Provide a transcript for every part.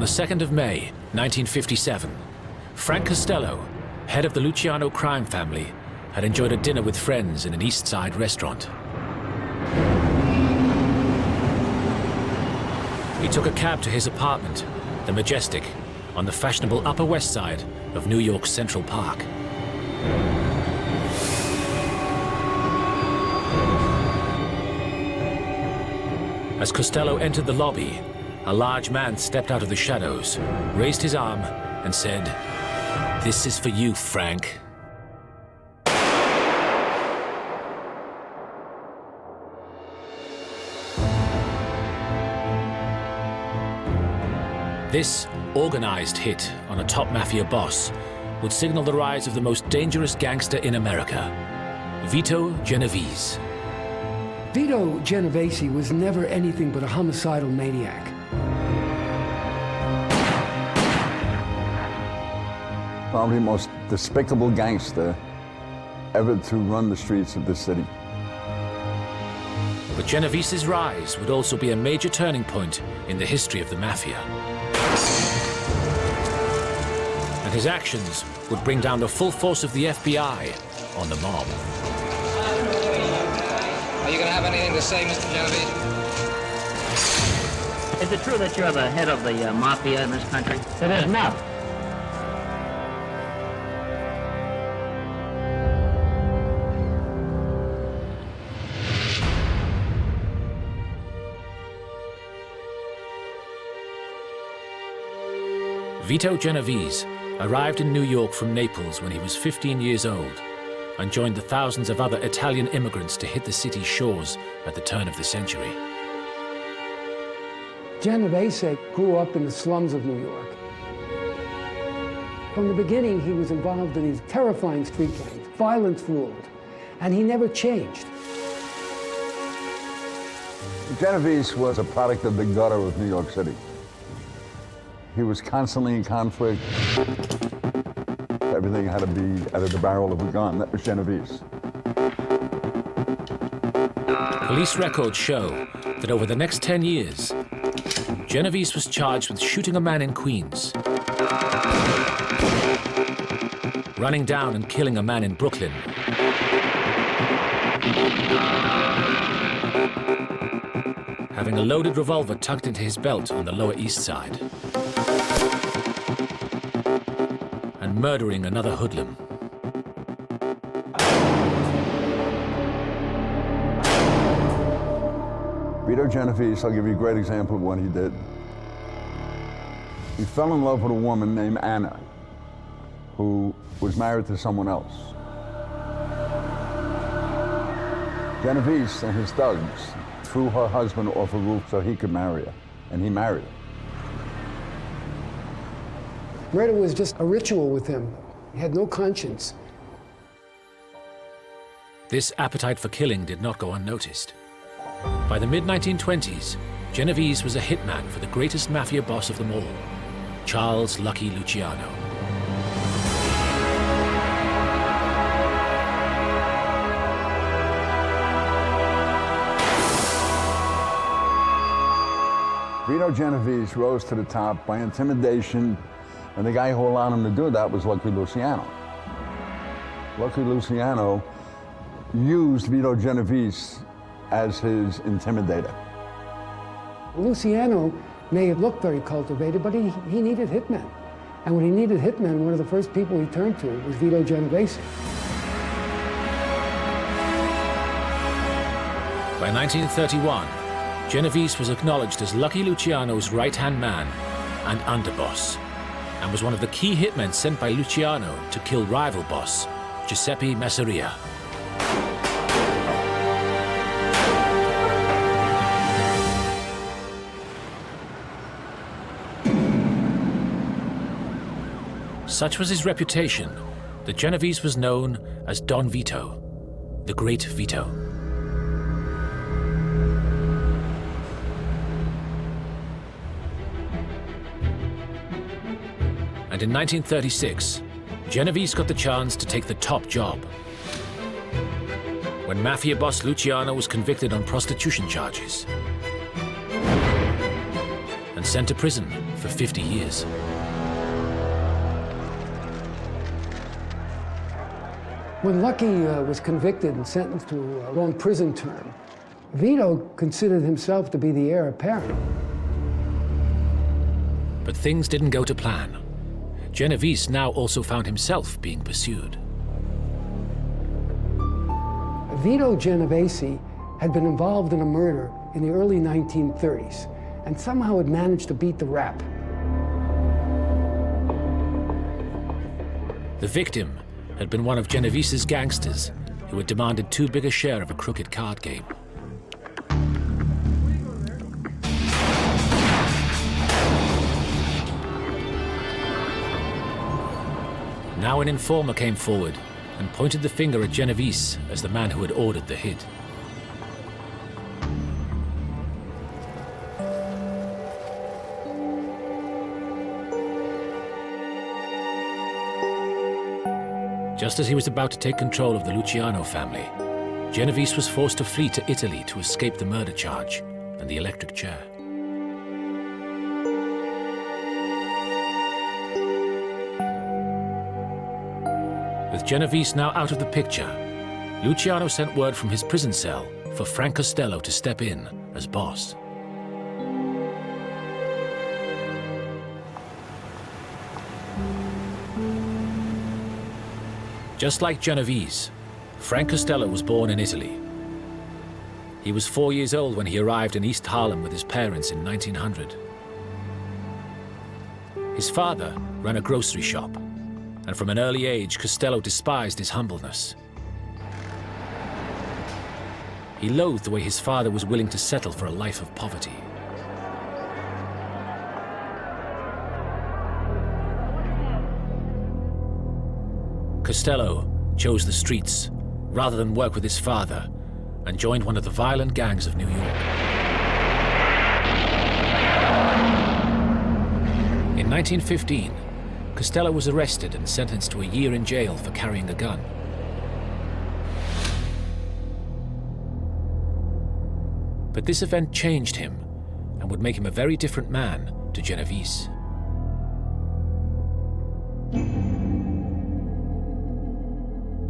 the 2nd of May, 1957, Frank Costello, head of the Luciano crime family, had enjoyed a dinner with friends in an East Side restaurant. He took a cab to his apartment, the Majestic, on the fashionable Upper West Side of New York's Central Park. As Costello entered the lobby, a large man stepped out of the shadows, raised his arm, and said, "This is for you, Frank." This organized hit on a top mafia boss would signal the rise of the most dangerous gangster in America, Vito Genovese. Vito Genovese was never anything but a homicidal maniac. Probably the most despicable gangster ever to run the streets of this city. But Genovese's rise would also be a major turning point in the history of the Mafia. And his actions would bring down the full force of the FBI on the mob. Are you going to have anything to say, Mr. Genovese? Is it true that you're the head of the Mafia in this country? It is not. Vito Genovese arrived in New York from Naples when he was 15 years old and joined the thousands of other Italian immigrants to hit the city's shores at the turn of the century. Genovese grew up in the slums of New York. From the beginning, he was involved in these terrifying street gangs. Violence ruled, and he never changed. Genovese was a product of the gutter of New York City. He was constantly in conflict. Everything had to be out of the barrel of a gun. That was Genovese. Police records show that over the next 10 years, Genovese was charged with shooting a man in Queens, running down and killing a man in Brooklyn, having a loaded revolver tucked into his belt on the Lower East Side, and murdering another hoodlum. Vito Genovese, I'll give you a great example of what he did. He fell in love with a woman named Anna, who was married to someone else. Genovese and his thugs threw her husband off a roof so he could marry her, and he married her. Murder was just a ritual with him. He had no conscience. This appetite for killing did not go unnoticed. By the mid-1920s, Genovese was a hitman for the greatest mafia boss of them all, Charles Lucky Luciano. Vito Genovese rose to the top by intimidation, and the guy who allowed him to do that was Lucky Luciano. Lucky Luciano used Vito Genovese as his intimidator. Luciano may have looked very cultivated, but he needed hitmen. And when he needed hitmen, one of the first people he turned to was Vito Genovese. By 1931, Genovese was acknowledged as Lucky Luciano's right-hand man and underboss, and was one of the key hitmen sent by Luciano to kill rival boss, Giuseppe Masseria. Such was his reputation that Genovese was known as Don Vito, the Great Vito. And in 1936, Genovese got the chance to take the top job. When Mafia boss Luciano was convicted on prostitution charges. And and sent to prison for 50 years. When Lucky was convicted and sentenced to a long prison term, Vito considered himself to be the heir apparent. But things didn't go to plan. Genovese now also found himself being pursued. Vito Genovese had been involved in a murder in the early 1930s and somehow had managed to beat the rap. The victim had been one of Genovese's gangsters who had demanded too big a share of a crooked card game. Now an informer came forward and pointed the finger at Genovese as the man who had ordered the hit. Just as he was about to take control of the Luciano family, Genovese was forced to flee to Italy to escape the murder charge and the electric chair. With Genovese now out of the picture, Luciano sent word from his prison cell for Frank Costello to step in as boss. Just like Genovese, Frank Costello was born in Italy. He was 4 years old when he arrived in East Harlem with his parents in 1900. His father ran a grocery shop, and from an early age, Costello despised his humbleness. He loathed the way his father was willing to settle for a life of poverty. Costello chose the streets rather than work with his father and joined one of the violent gangs of New York. In 1915, Costello was arrested and sentenced to a year in jail for carrying a gun. But this event changed him and would make him a very different man to Genovese.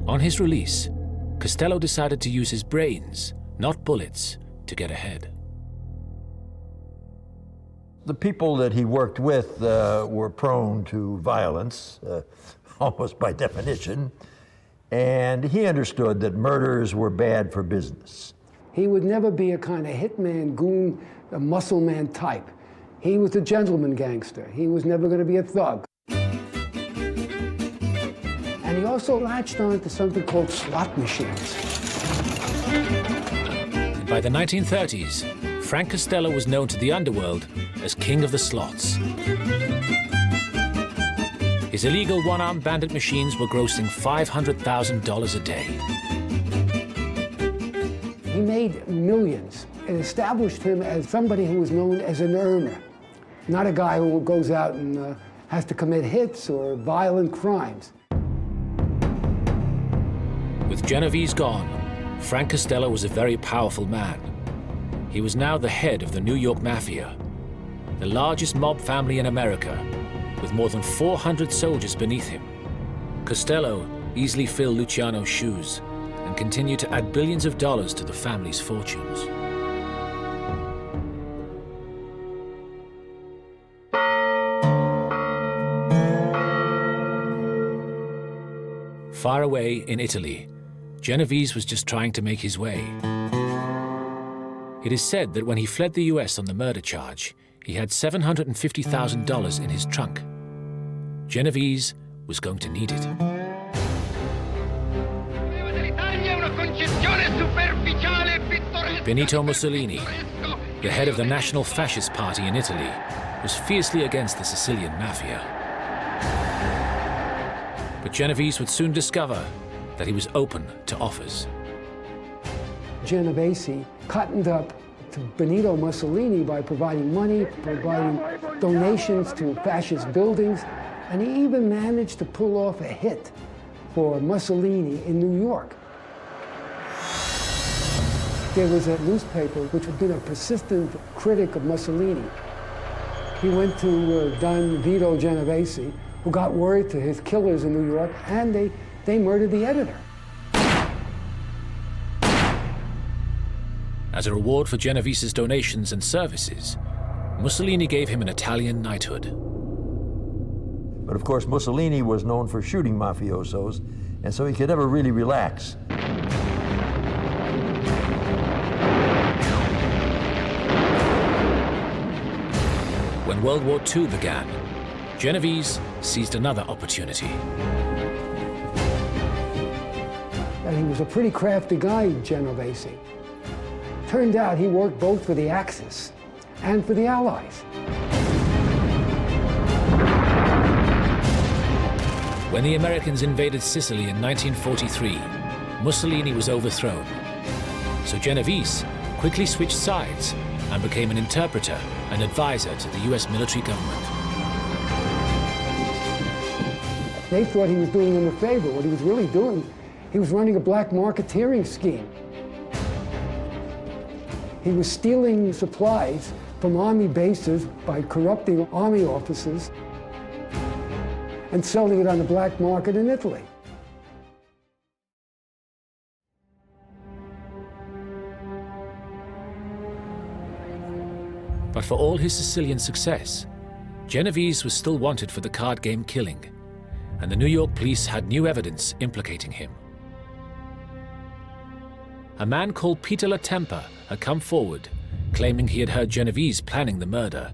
On his release, Costello decided to use his brains, not bullets, to get ahead. The people that he worked with were prone to violence, almost by definition, and he understood that murders were bad for business. He would never be a kind of hitman, goon, a muscle man type. He was a gentleman gangster. He was never going to be a thug. And he also latched on to something called slot machines. And by the 1930s, Frank Costello was known to the underworld as King of the Slots. His illegal one-armed bandit machines were grossing $500,000 a day. He made millions. It established him as somebody who was known as an earner, not a guy who goes out and has to commit hits or violent crimes. With Genovese gone, Frank Costello was a very powerful man. He was now the head of the New York Mafia, the largest mob family in America, with more than 400 soldiers beneath him. Costello easily filled Luciano's shoes and continued to add billions of dollars to the family's fortunes. Far away in Italy, Genovese was just trying to make his way. It is said that when he fled the US on the murder charge, he had $750,000 in his trunk. Genovese was going to need it. Benito Mussolini, the head of the National Fascist Party in Italy, was fiercely against the Sicilian Mafia. But Genovese would soon discover that he was open to offers. Genovese cottoned up to Benito Mussolini by providing money, providing donations to fascist buildings, and he even managed to pull off a hit for Mussolini in New York. There was a newspaper which had been a persistent critic of Mussolini. He went to Don Vito Genovese, who got word to his killers in New York, and they murdered the editor. As a reward for Genovese's donations and services, Mussolini gave him an Italian knighthood. But of course, Mussolini was known for shooting mafiosos, and so he could never really relax. When World War II began, Genovese seized another opportunity. And he was a pretty crafty guy, Genovese. Turned out he worked both for the Axis and for the Allies. When the Americans invaded Sicily in 1943, Mussolini was overthrown. So Genovese quickly switched sides and became an interpreter and advisor to the US military government. They thought he was doing them a favor. What he was really doing, he was running a black marketeering scheme. He was stealing supplies from army bases by corrupting army officers and selling it on the black market in Italy. But for all his Sicilian success, Genovese was still wanted for the card game killing, and the New York police had new evidence implicating him. A man called Peter Latempa had come forward, claiming he had heard Genovese planning the murder.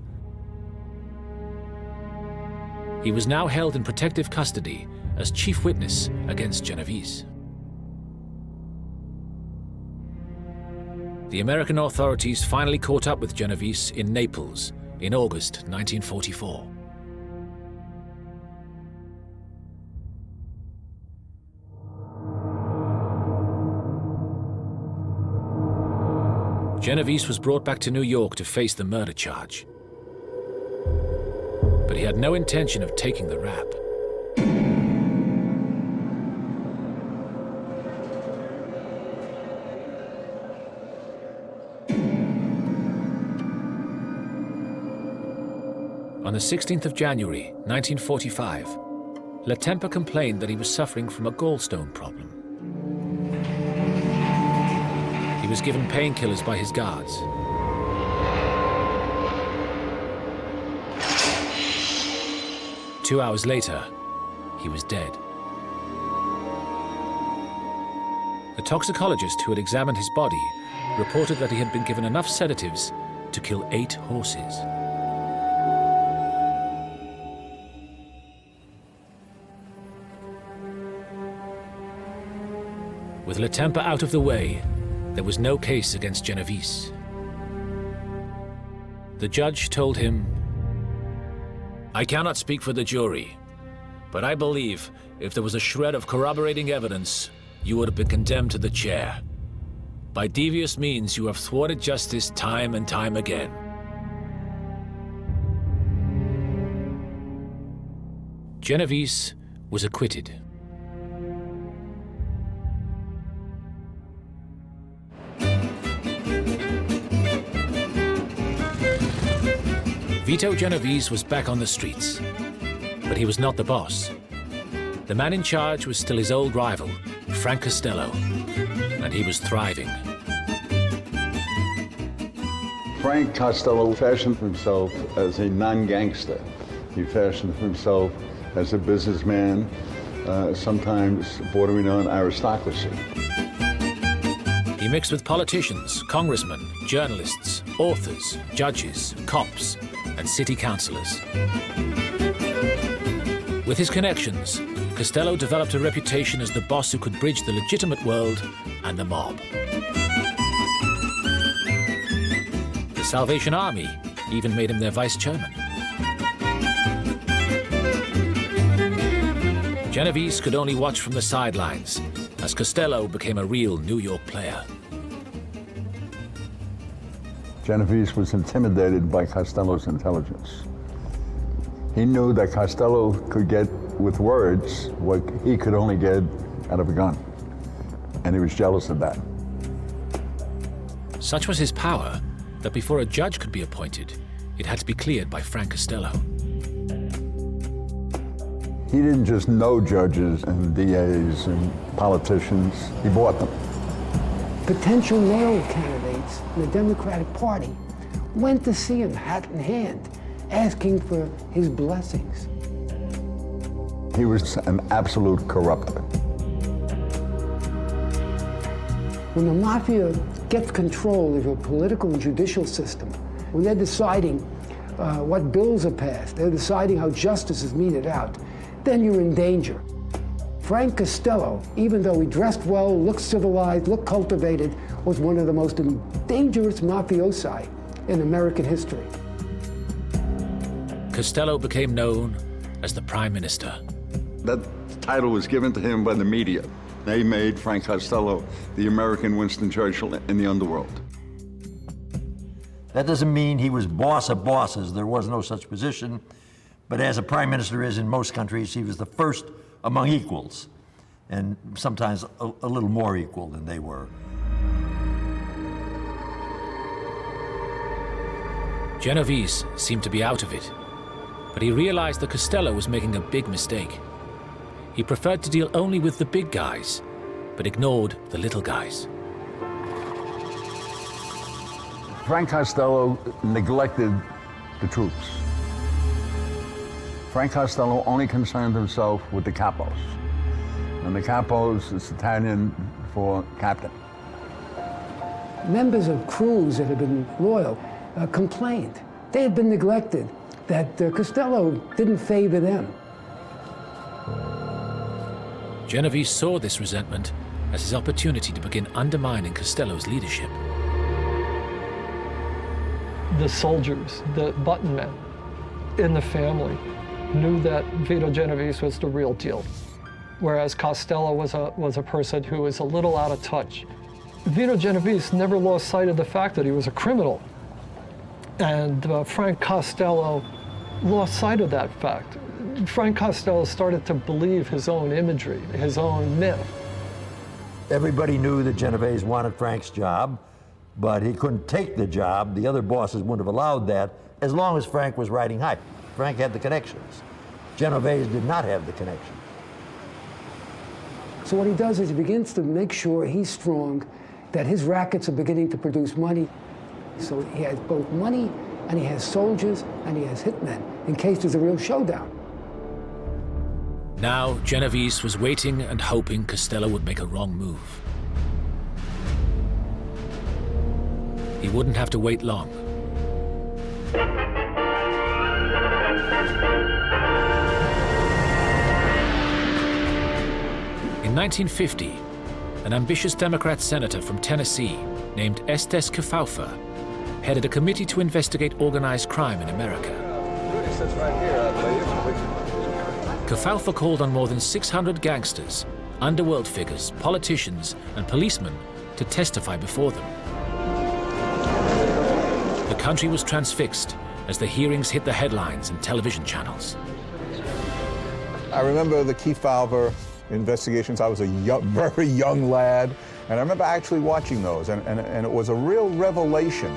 He was now held in protective custody as chief witness against Genovese. The American authorities finally caught up with Genovese in Naples in August 1944. Genovese was brought back to New York to face the murder charge. But he had no intention of taking the rap. On the 16th of January, 1945, Latempa complained that he was suffering from a gallstone problem. He was given painkillers by his guards. Two hours later, he was dead. The toxicologist who had examined his body reported that he had been given enough sedatives to kill 8 horses. With Latempa out of the way, there was no case against Genovese. The judge told him, "I cannot speak for the jury, but I believe if there was a shred of corroborating evidence, you would have been condemned to the chair. By devious means, you have thwarted justice time and time again." Genovese was acquitted. Vito Genovese was back on the streets, but he was not the boss. The man in charge was still his old rival, Frank Costello, and he was thriving. Frank Costello fashioned himself as a non-gangster. He fashioned himself as a businessman, sometimes bordering on aristocracy. He mixed with politicians, congressmen, journalists, authors, judges, cops, and city councillors. With his connections, Costello developed a reputation as the boss who could bridge the legitimate world and the mob. The Salvation Army even made him their vice chairman. Genovese could only watch from the sidelines as Costello became a real New York player. Genovese was intimidated by Costello's intelligence. He knew that Costello could get, with words, what he could only get out of a gun. And he was jealous of that. Such was his power that before a judge could be appointed, it had to be cleared by Frank Costello. He didn't just know judges and DAs and politicians, he bought them. Potential mayoral candidates in the Democratic Party went to see him hat in hand, asking for his blessings. He was an absolute corrupter. When the Mafia gets control of your political and judicial system, when they're deciding what bills are passed, they're deciding how justice is meted out, then you're in danger. Frank Costello, even though he dressed well, looked civilized, looked cultivated, was one of the most dangerous mafiosi in American history. Costello became known as the Prime Minister. That title was given to him by the media. They made Frank Costello the American Winston Churchill in the underworld. That doesn't mean he was boss of bosses. There was no such position. But as a prime minister is in most countries, he was the first among equals, and sometimes a little more equal than they were. Genovese seemed to be out of it, but he realized that Costello was making a big mistake. He preferred to deal only with the big guys, but ignored the little guys. Frank Costello neglected the troops. Frank Costello only concerned himself with the capos. And the capos is Italian for captain. Members of crews that had been loyal complained. They had been neglected, that Costello didn't favor them. Genovese saw this resentment as his opportunity to begin undermining Costello's leadership. The soldiers, the button men in the family knew that Vito Genovese was the real deal, whereas Costello was a person who was a little out of touch. Vito Genovese never lost sight of the fact that he was a criminal, and Frank Costello lost sight of that fact. Frank Costello started to believe his own imagery, his own myth. Everybody knew that Genovese wanted Frank's job, but he couldn't take the job. The other bosses wouldn't have allowed that as long as Frank was riding high. Frank had the connections. Genovese did not have the connections. So what he does is he begins to make sure he's strong, that his rackets are beginning to produce money. So he has both money, and he has soldiers, and he has hitmen, in case there's a real showdown. Now, Genovese was waiting and hoping Costello would make a wrong move. He wouldn't have to wait long. In 1950, an ambitious Democrat senator from Tennessee named Estes Kefauver headed a committee to investigate organized crime in America. Kefauver called on more than 600 gangsters, underworld figures, politicians, and policemen to testify before them. The country was transfixed as the hearings hit the headlines and television channels. I remember the Kefauver investigations. I was a very young lad, and I remember actually watching those, and it was a real revelation.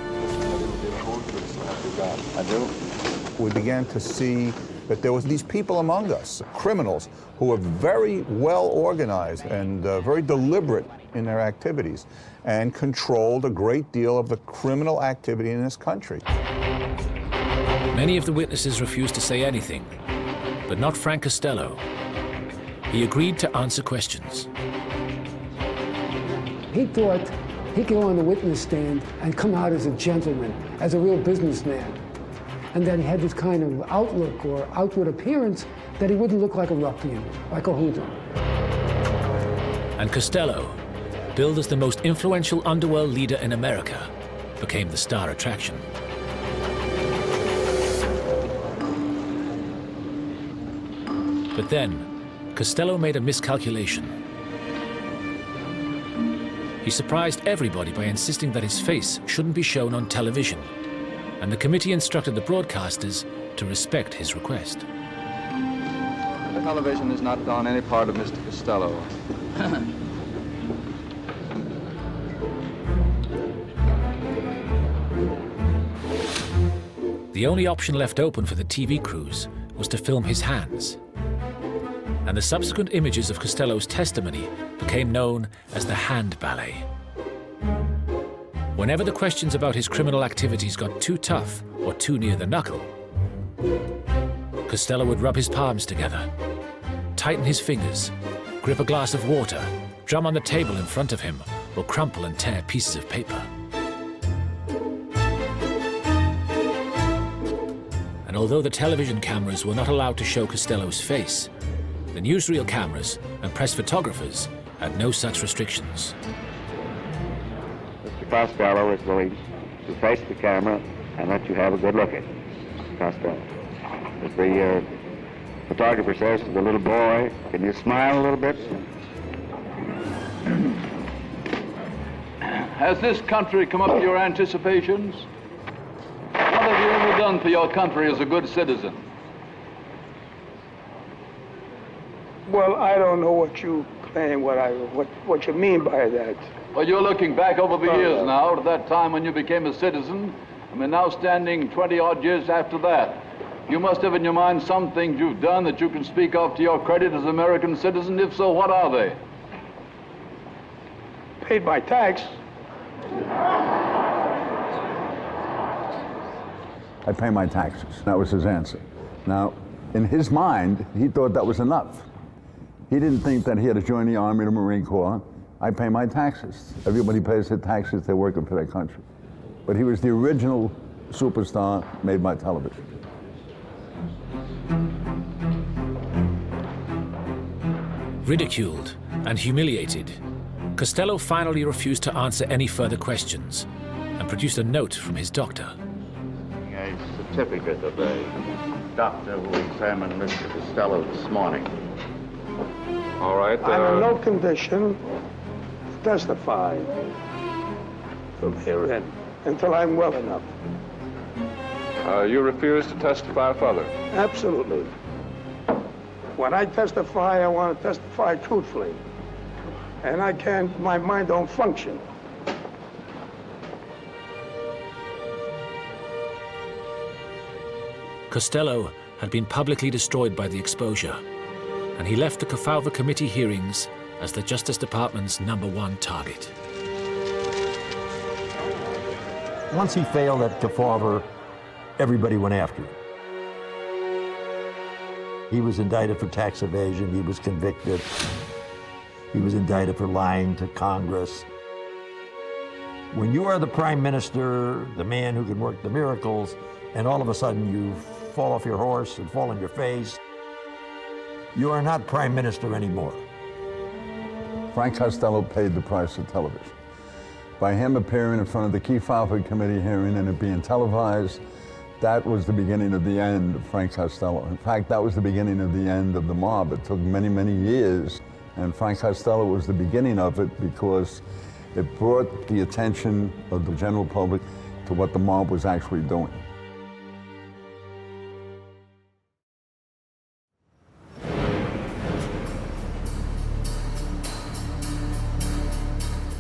I do. We began to see that there was these people among us, criminals, who were very well organized and very deliberate in their activities, and controlled a great deal of the criminal activity in this country. Many of the witnesses refused to say anything, but not Frank Costello. He agreed to answer questions. He thought he could go on the witness stand and come out as a gentleman, as a real businessman. And that he had this kind of outlook or outward appearance that he wouldn't look like a ruffian, like a hoodlum. And Costello, billed as the most influential underworld leader in America, became the star attraction. But then, Costello made a miscalculation. He surprised everybody by insisting that his face shouldn't be shown on television, and the committee instructed the broadcasters to respect his request. The television is not on any part of Mr. Costello. The The only option left open for the TV crews was to film his hands. And the subsequent images of Costello's testimony became known as the hand ballet. Whenever the questions about his criminal activities got too tough or too near the knuckle, Costello would rub his palms together, tighten his fingers, grip a glass of water, drum on the table in front of him, or crumple and tear pieces of paper. And although the television cameras were not allowed to show Costello's face, the newsreel cameras and press photographers had no such restrictions. Mr. Costello is willing to face the camera and let you have a good look at it. Mr. Costello. As the photographer says to the little boy, can you smile a little bit? Has this country come up to your anticipations? What have you ever done for your country as a good citizen? Well, I don't know what you claim, what you mean by that. Well, you're looking back over the years now to that time when you became a citizen. I mean, now standing 20-odd years after that. You must have in your mind some things you've done that you can speak of to your credit as an American citizen. If so, what are they? Paid my tax. I pay my taxes. That was his answer. Now, in his mind, he thought that was enough. He didn't think that he had to join the Army or the Marine Corps. I pay my taxes. Everybody pays their taxes. They're working for their country. But he was the original superstar made by television. Ridiculed and humiliated, Costello finally refused to answer any further questions and produced a note from his doctor. A certificate of a doctor who examined Mr. Costello this morning. All right. I'm in no condition to testify from here in until I'm well enough. You refuse to testify further? Absolutely. When I testify, I want to testify truthfully. And I can't, my mind don't function. Costello had been publicly destroyed by the exposure, and he left the Kefauver committee hearings as the Justice Department's #1 target. Once he failed at Kefauver, everybody went after him. He was indicted for tax evasion, he was convicted. He was indicted for lying to Congress. When you are the prime minister, the man who can work the miracles, and all of a sudden you fall off your horse and fall on your face, you are not prime minister anymore. Frank Costello paid the price of television. By him appearing in front of the Kefauver committee hearing and it being televised, that was the beginning of the end of Frank Costello. In fact, that was the beginning of the end of the mob. It took many, many years, and Frank Costello was the beginning of it because it brought the attention of the general public to what the mob was actually doing.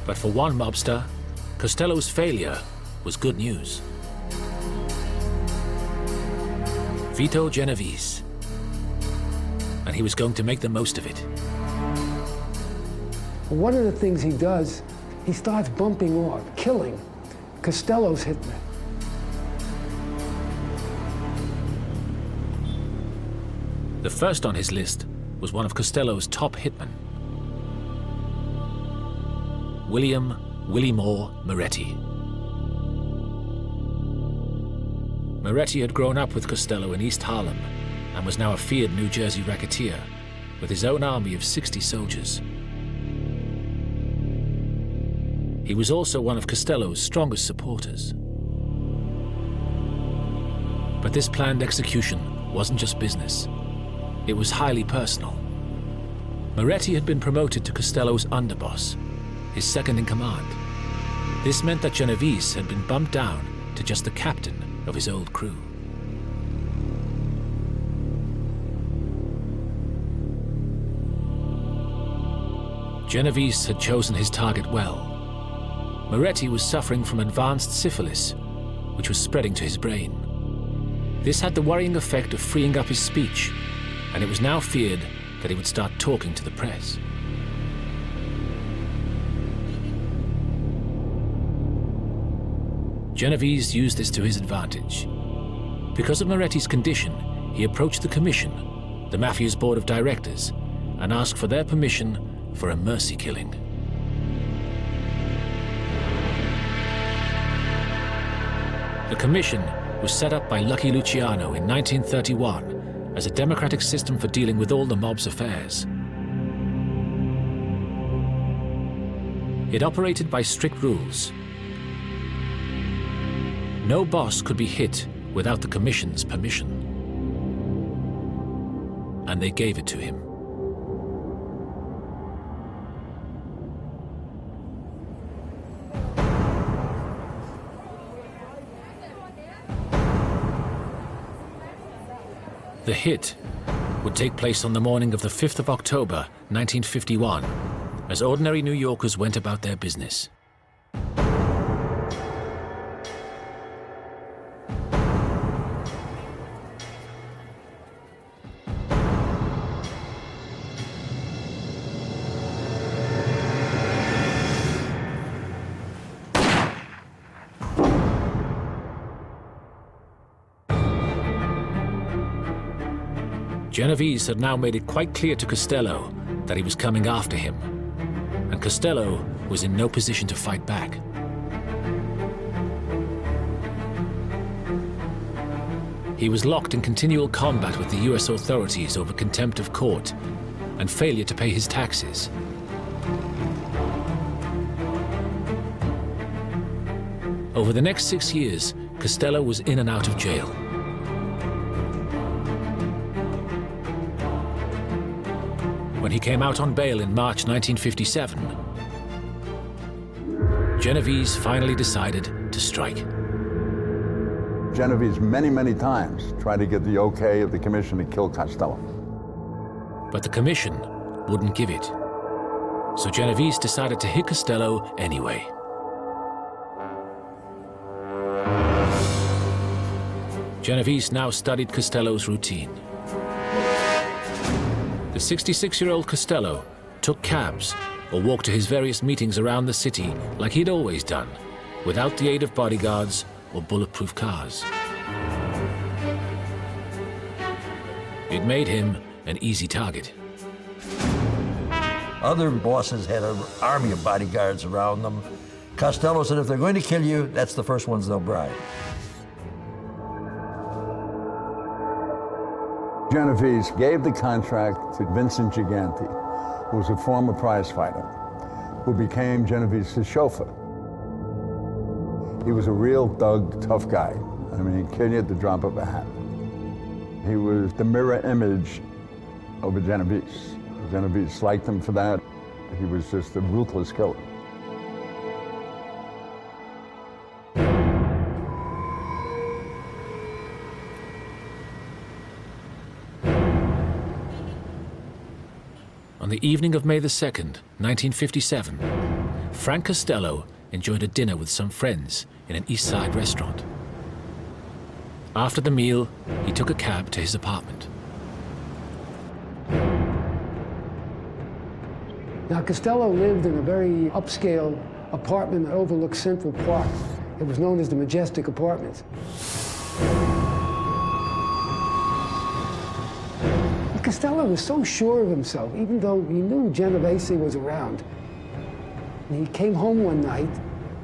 But for one mobster, Costello's failure was good news. Vito Genovese. And he was going to make the most of it. One of the things he does, he starts bumping off, killing Costello's hitmen. The first on his list was one of Costello's top hitmen, Willie Moore Moretti. Moretti had grown up with Costello in East Harlem and was now a feared New Jersey racketeer with his own army of 60 soldiers. He was also one of Costello's strongest supporters. But this planned execution wasn't just business. It was highly personal. Moretti had been promoted to Costello's underboss, his second in command. This meant that Genovese had been bumped down to just the captain of his old crew. Genovese had chosen his target well. Moretti was suffering from advanced syphilis, which was spreading to his brain. This had the worrying effect of freeing up his speech, and it was now feared that he would start talking to the press. Genovese used this to his advantage. Because of Moretti's condition, he approached the Commission, the Mafia's board of directors, and asked for their permission for a mercy killing. The Commission was set up by Lucky Luciano in 1931 as a democratic system for dealing with all the mob's affairs. It operated by strict rules. No boss could be hit without the Commission's permission. And they gave it to him. The hit would take place on the morning of the 5th of October, 1951, as ordinary New Yorkers went about their business. Genovese had now made it quite clear to Costello that he was coming after him, and Costello was in no position to fight back. He was locked in continual combat with the US authorities over contempt of court and failure to pay his taxes. Over the next 6 years, Costello was in and out of jail. When he came out on bail in March 1957, Genovese finally decided to strike. Genovese many times tried to get the okay of the Commission to kill Costello. But the Commission wouldn't give it. So Genovese decided to hit Costello anyway. Genovese now studied Costello's routine. The 66-year-old Costello took cabs or walked to his various meetings around the city like he'd always done, without the aid of bodyguards or bulletproof cars. It made him an easy target. Other bosses had an army of bodyguards around them. Costello said if they're going to kill you, that's the first ones they'll bribe. Genovese gave the contract to Vincent Gigante, who was a former prize fighter, who became Genovese's chauffeur. He was a real thug, tough guy. I mean, he'd kill you at the drop of a hat. He was the mirror image of a Genovese. Genovese liked him for that. He was just a ruthless killer. On the evening of May the 2nd, 1957, Frank Costello enjoyed a dinner with some friends in an East Side restaurant. After the meal, he took a cab to his apartment. Now, Costello lived in a very upscale apartment that overlooks Central Park. It was known as the Majestic Apartments. Costello was so sure of himself, even though he knew Genovese was around. And he came home one night,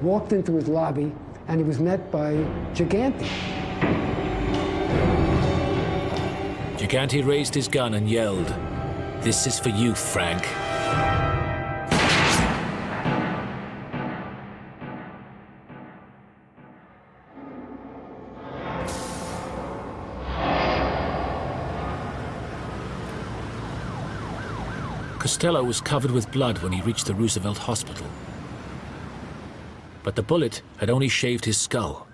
walked into his lobby, and he was met by Gigante. Gigante raised his gun and yelled, "This is for you, Frank." Costello was covered with blood when he reached the Roosevelt Hospital. But the bullet had only shaved his skull.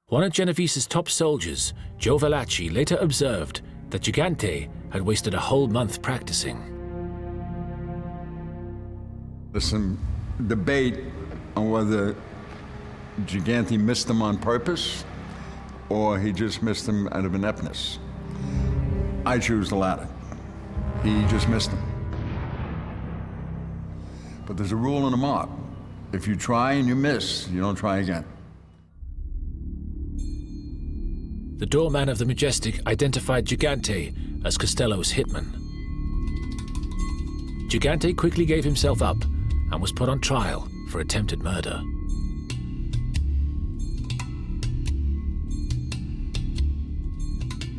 One of Genovese's top soldiers, Joe Valachi, later observed that Gigante had wasted a whole month practicing. There's some debate on whether Gigante missed him on purpose, or he just missed him out of ineptness. I choose the latter. He just missed him. But there's a rule in the mob. If you try and you miss, you don't try again. The doorman of the Majestic identified Gigante as Costello's hitman. Gigante quickly gave himself up and was put on trial for attempted murder.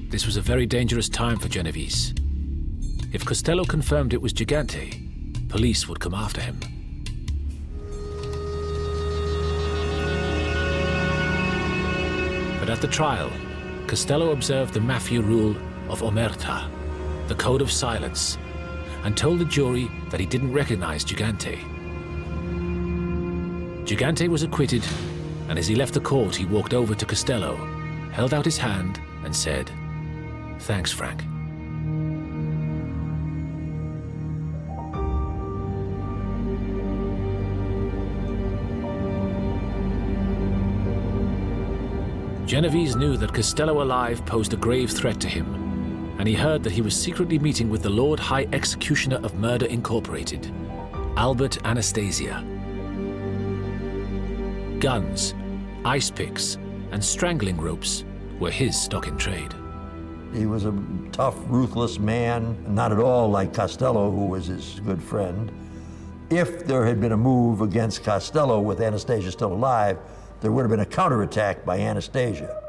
This was a very dangerous time for Genovese. If Costello confirmed it was Gigante, police would come after him. But at the trial, Costello observed the Mafia rule of omerta, the code of silence, and told the jury that he didn't recognize Gigante. Gigante was acquitted, and as he left the court, he walked over to Costello, held out his hand, and said, "Thanks, Frank." Genovese knew that Costello alive posed a grave threat to him, and he heard that he was secretly meeting with the Lord High Executioner of Murder Incorporated, Albert Anastasia. Guns, ice picks, and strangling ropes were his stock in trade. He was a tough, ruthless man, not at all like Costello, who was his good friend. If there had been a move against Costello with Anastasia still alive, there would have been a counterattack by Anastasia.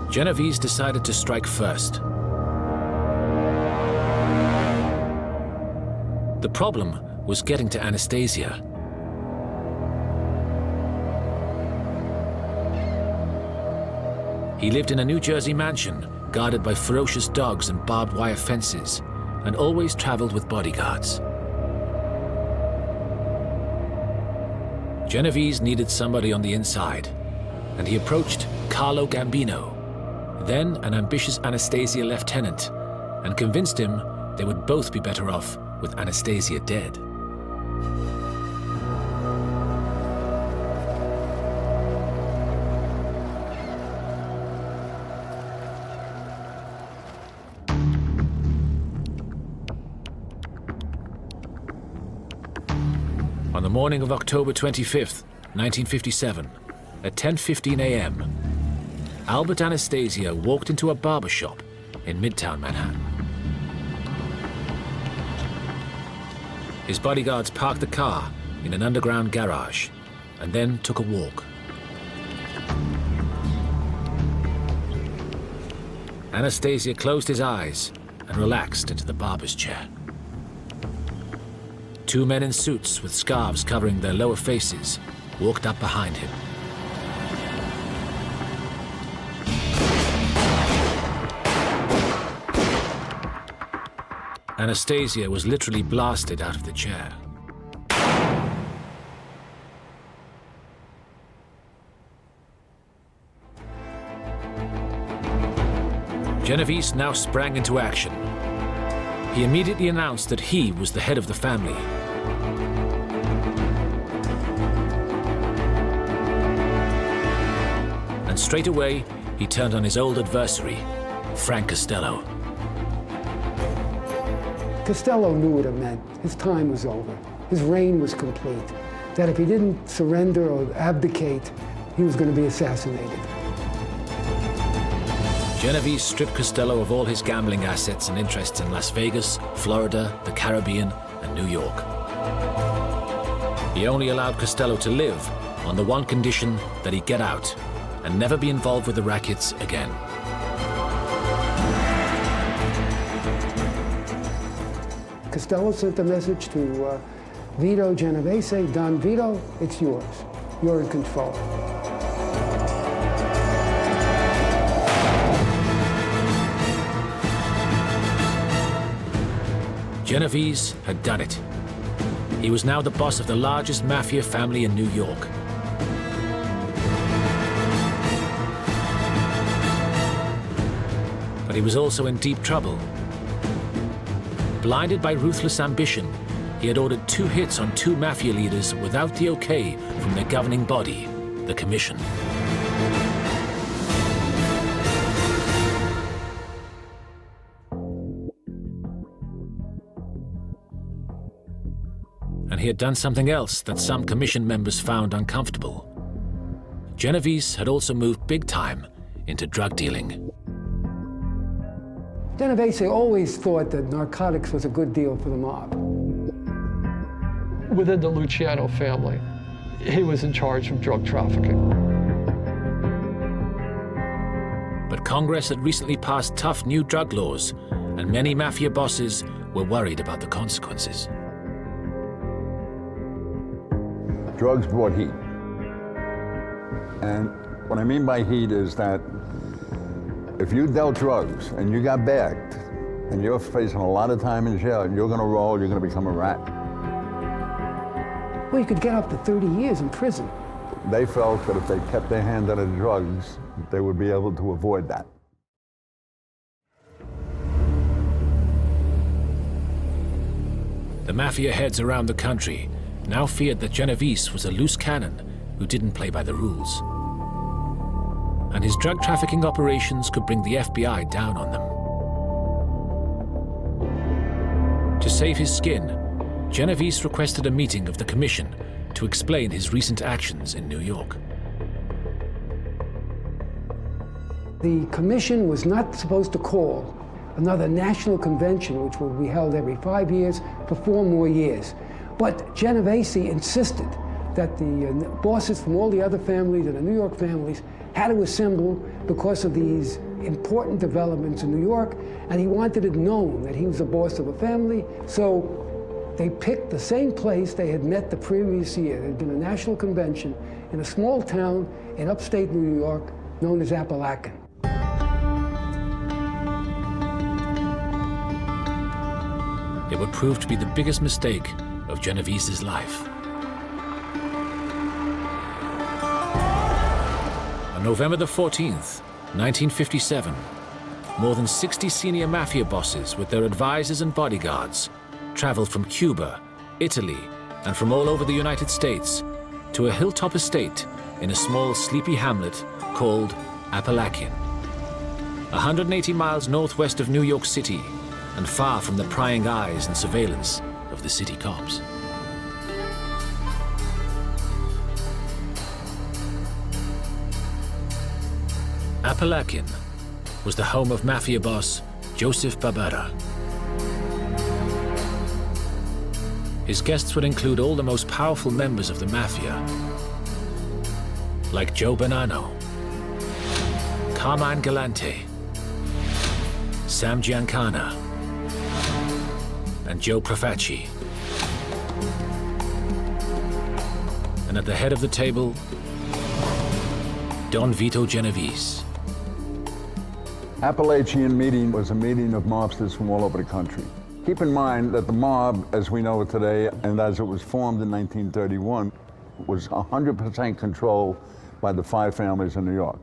Genovese decided to strike first. The problem was getting to Anastasia. He lived in a New Jersey mansion, guarded by ferocious dogs and barbed wire fences, and always traveled with bodyguards. Genovese needed somebody on the inside, and he approached Carlo Gambino, then an ambitious Anastasia lieutenant, and convinced him they would both be better off with Anastasia dead. On the morning of October 25th, 1957, at 10:15 a.m., Albert Anastasia walked into a barber shop in Midtown Manhattan. His bodyguards parked the car in an underground garage and then took a walk. Anastasia closed his eyes and relaxed into the barber's chair. Two men in suits with scarves covering their lower faces walked up behind him. Anastasia was literally blasted out of the chair. Genovese now sprang into action. He immediately announced that he was the head of the family. And straight away, he turned on his old adversary, Frank Costello. Costello knew what it meant. His time was over. His reign was complete. That if he didn't surrender or abdicate, he was going to be assassinated. Genovese stripped Costello of all his gambling assets and interests in Las Vegas, Florida, the Caribbean, and New York. He only allowed Costello to live on the one condition that he get out and never be involved with the rackets again. Costello sent a message to Vito Genovese, Don Vito, it's yours. You're in control. Genovese had done it. He was now the boss of the largest mafia family in New York. But he was also in deep trouble. Blinded by ruthless ambition, he he had ordered 2 hits on 2 mafia leaders without the okay from their governing body, the Commission. And he had done something else that some Commission members found uncomfortable. Genovese had also moved big time into drug dealing. Genovese always thought that narcotics was a good deal for the mob. Within the Luciano family, he was in charge of drug trafficking. But Congress had recently passed tough new drug laws, and many mafia bosses were worried about the consequences. Drugs brought heat. And what I mean by heat is that if you dealt drugs and you got bagged and you're facing a lot of time in jail, you're going to roll, you're going to become a rat. Well, you could get up to 30 years in prison. They felt that if they kept their hand on the drugs, they would be able to avoid that. The mafia heads around the country now feared that Genovese was a loose cannon who didn't play by the rules. And his drug trafficking operations could bring the FBI down on them. To save his skin, Genovese requested a meeting of the Commission to explain his recent actions in New York. The Commission was not supposed to call another national convention, which would be held every 5 years for 4 more years. But Genovese insisted that the bosses from all the other families and the New York families had to assemble because of these important developments in New York, and he wanted it known that he was the boss of a family. So they picked the same place they had met the previous year. There had been a national convention in a small town in upstate New York known as Appalachian. It would prove to be the biggest mistake of Genovese's life. On November the 14th, 1957, more than 60 senior mafia bosses with their advisors and bodyguards traveled from Cuba, Italy, and from all over the United States to a hilltop estate in a small sleepy hamlet called Appalachian. 180 miles northwest of New York City and far from the prying eyes and surveillance of the city cops. Appalachian was the home of mafia boss Joseph Barbera. His guests would include all the most powerful members of the mafia, like Joe Bonanno, Carmine Galante, Sam Giancana, and Joe Profaci. And at the head of the table, Don Vito Genovese. Appalachian meeting was a meeting of mobsters from all over the country. Keep in mind that the mob, as we know it today, and as it was formed in 1931, was 100% controlled by the 5 families in New York.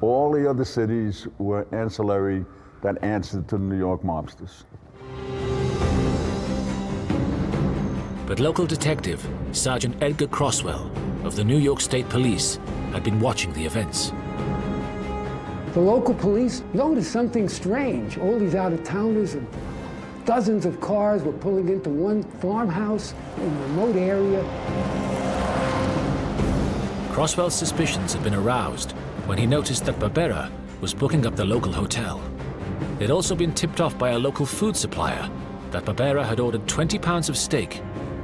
All the other cities were ancillary that answered to the New York mobsters. But local detective Sergeant Edgar Croswell of the New York State Police had been watching the events. The local police noticed something strange. All these out-of-towners and dozens of cars were pulling into one farmhouse in a remote area. Croswell's suspicions had been aroused when he noticed that Barbera was booking up the local hotel. They'd also been tipped off by a local food supplier that Barbera had ordered 20 pounds of steak,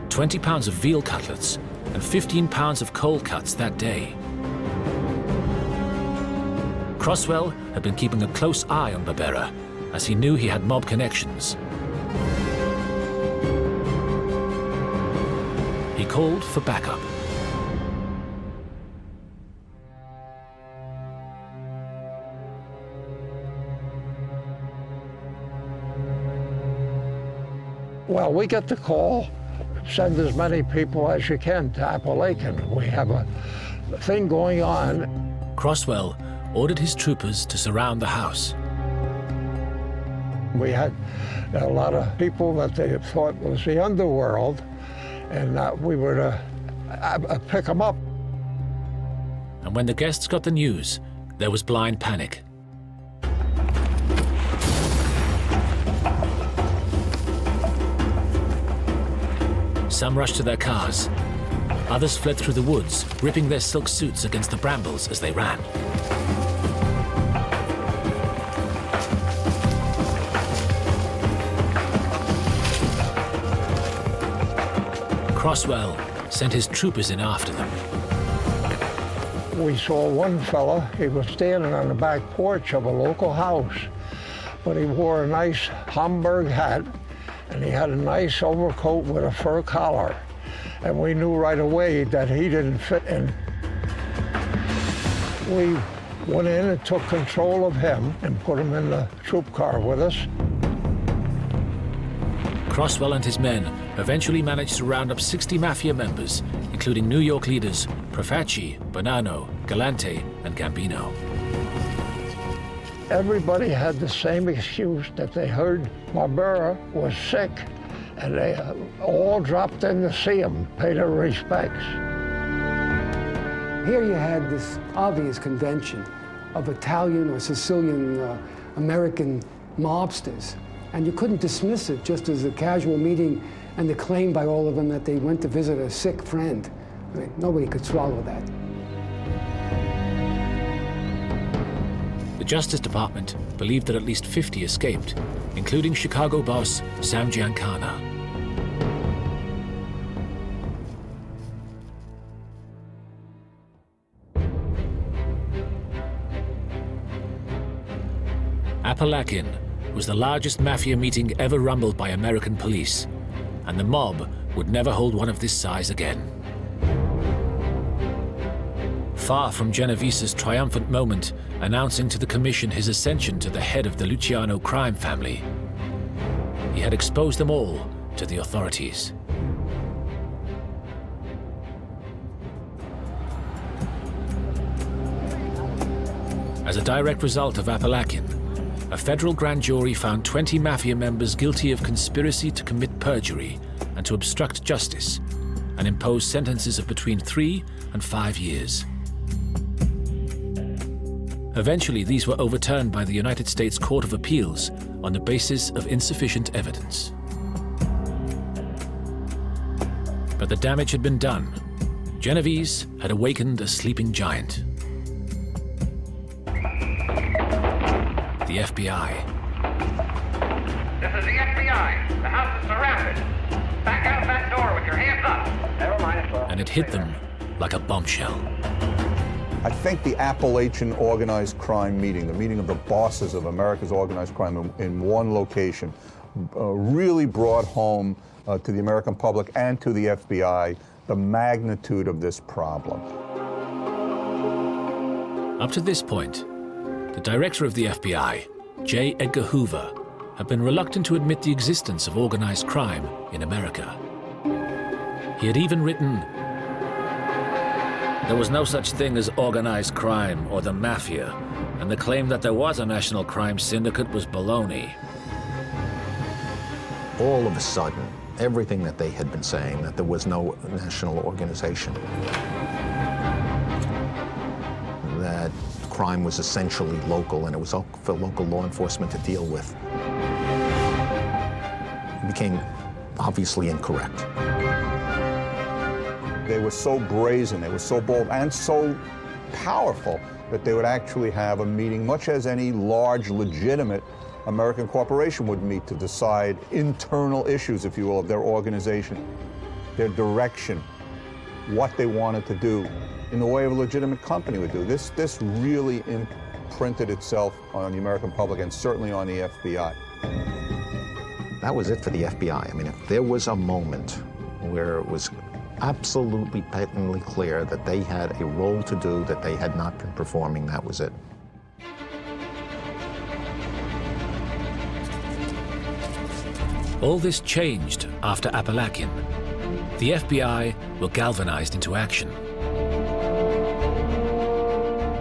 20 pounds of veal cutlets, and 15 pounds of cold cuts that day. Croswell had been keeping a close eye on Barbera, as he knew he had mob connections. He called for backup. Well, we get the call, send as many people as you can to Appalachian. We have a thing going on. Croswell ordered his troopers to surround the house. We had a lot of people that they thought was the underworld, and we were to pick them up. And when the guests got the news, there was blind panic. Some rushed to their cars. Others fled through the woods, ripping their silk suits against the brambles as they ran. Croswell sent his troopers in after them. We saw one fella, he was standing on the back porch of a local house, but he wore a nice Homburg hat, and he had a nice overcoat with a fur collar. And we knew right away that he didn't fit in. We went in and took control of him and put him in the troop car with us. Croswell and his men eventually managed to round up 60 Mafia members, including New York leaders Profaci, Bonanno, Galante, and Gambino. Everybody had the same excuse, that they heard Barbera was sick, and they all dropped in to see him, pay their respects. Here you had this obvious convention of Italian or Sicilian American mobsters, and you couldn't dismiss it just as a casual meeting and the claim by all of them that they went to visit a sick friend. I mean, nobody could swallow that. The Justice Department believed that at least 50 escaped, including Chicago boss Sam Giancana. Appalachian was the largest Mafia meeting ever rumbled by American police, and the mob would never hold one of this size again. Far from Genovese's triumphant moment announcing to the commission his ascension to the head of the Luciano crime family, he had exposed them all to the authorities. As a direct result of Appalachian, a federal grand jury found 20 Mafia members guilty of conspiracy to commit perjury and to obstruct justice, and imposed sentences of between 3 and 5 years. Eventually, these were overturned by the United States Court of Appeals on the basis of insufficient evidence. But the damage had been done. Genovese had awakened a sleeping giant. The FBI. This is the FBI. The house is surrounded. Back out that door with your hands up. Never mind. And it hit them like a bombshell. I think the Appalachian organized crime meeting, the meeting of the bosses of America's organized crime in one location, really brought home to the American public and to the FBI the magnitude of this problem. Up to this point, the director of the FBI, J. Edgar Hoover, had been reluctant to admit the existence of organized crime in America. He had even written, "There was no such thing as organized crime or the Mafia, and the claim that there was a national crime syndicate was baloney." All of a sudden, everything that they had been saying, that there was no national organization, that crime was essentially local and it was up for local law enforcement to deal with, became obviously incorrect. They were so brazen, they were so bold and so powerful that they would actually have a meeting, much as any large, legitimate American corporation would meet to decide internal issues, if you will, of their organization, their direction, what they wanted to do in the way of a legitimate company would do. This really imprinted itself on the American public and certainly on the FBI. That was it for the FBI. I mean, if there was a moment where it was absolutely patently clear that they had a role to do that they had not been performing, that was it. All this changed after Appalachian. The FBI were galvanized into action.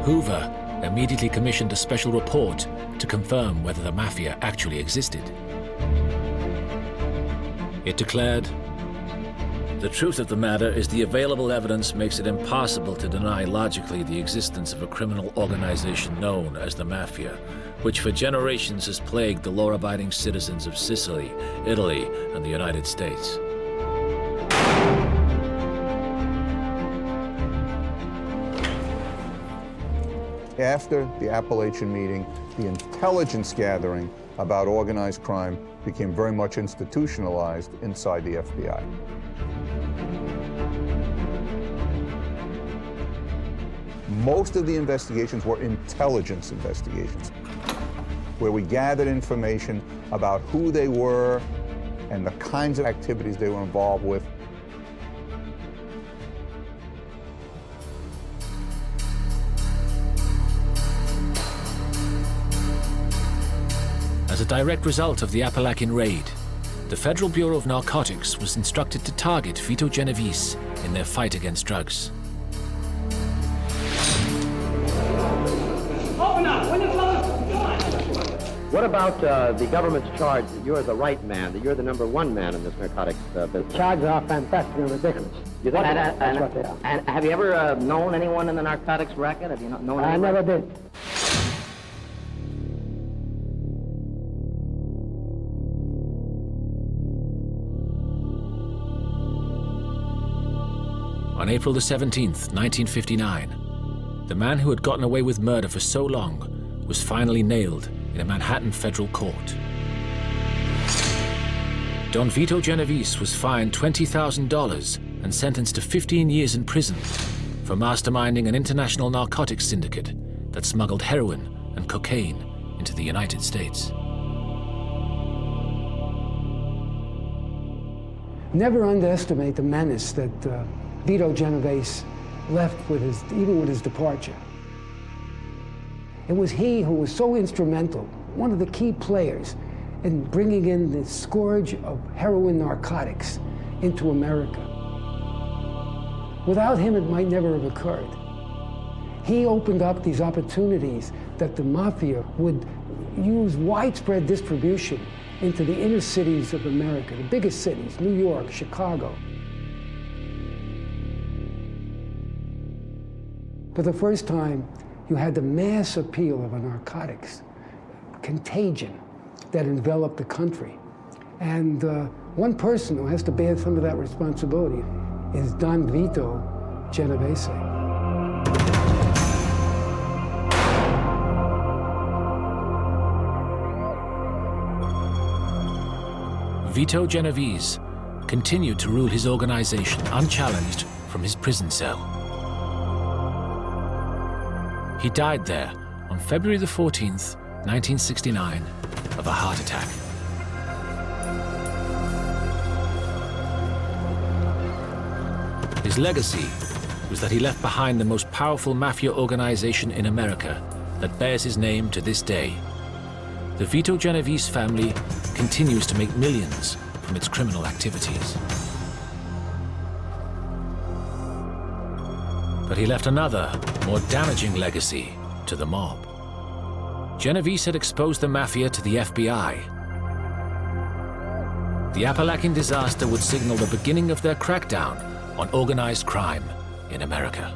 Hoover immediately commissioned a special report to confirm whether the Mafia actually existed. It declared, "The truth of the matter is the available evidence makes it impossible to deny logically the existence of a criminal organization known as the Mafia, which for generations has plagued the law-abiding citizens of Sicily, Italy, and the United States." After the Appalachian meeting, the intelligence gathering about organized crime became very much institutionalized inside the FBI. Most of the investigations were intelligence investigations, where we gathered information about who they were and the kinds of activities they were involved with. As a direct result of the Appalachian raid, the Federal Bureau of Narcotics was instructed to target Vito Genovese in their fight against drugs. Open up! When you close, come on! What about the government's charge that you're the right man, that you're the #1 man in this narcotics business? Charges are fantastic and ridiculous. You think That's what they are. And have you ever known anyone in the narcotics racket? Have you known anyone? I never did. On April the 17th, 1959, the man who had gotten away with murder for so long was finally nailed in a Manhattan federal court. Don Vito Genovese was fined $20,000 and sentenced to 15 years in prison for masterminding an international narcotics syndicate that smuggled heroin and cocaine into the United States. Never underestimate the menace that Vito Genovese left with even with his departure. It was he who was so instrumental, one of the key players in bringing in the scourge of heroin narcotics into America. Without him, it might never have occurred. He opened up these opportunities that the Mafia would use widespread distribution into the inner cities of America, the biggest cities, New York, Chicago. For the first time, you had the mass appeal of a narcotics contagion that enveloped the country. And one person who has to bear some of that responsibility is Don Vito Genovese. Vito Genovese continued to rule his organization unchallenged from his prison cell. He died there on February the 14th, 1969, of a heart attack. His legacy was that he left behind the most powerful mafia organization in America that bears his name to this day. The Vito Genovese family continues to make millions from its criminal activities. But he left another, more damaging legacy to the mob. Genovese had exposed the Mafia to the FBI. The Appalachian disaster would signal the beginning of their crackdown on organized crime in America.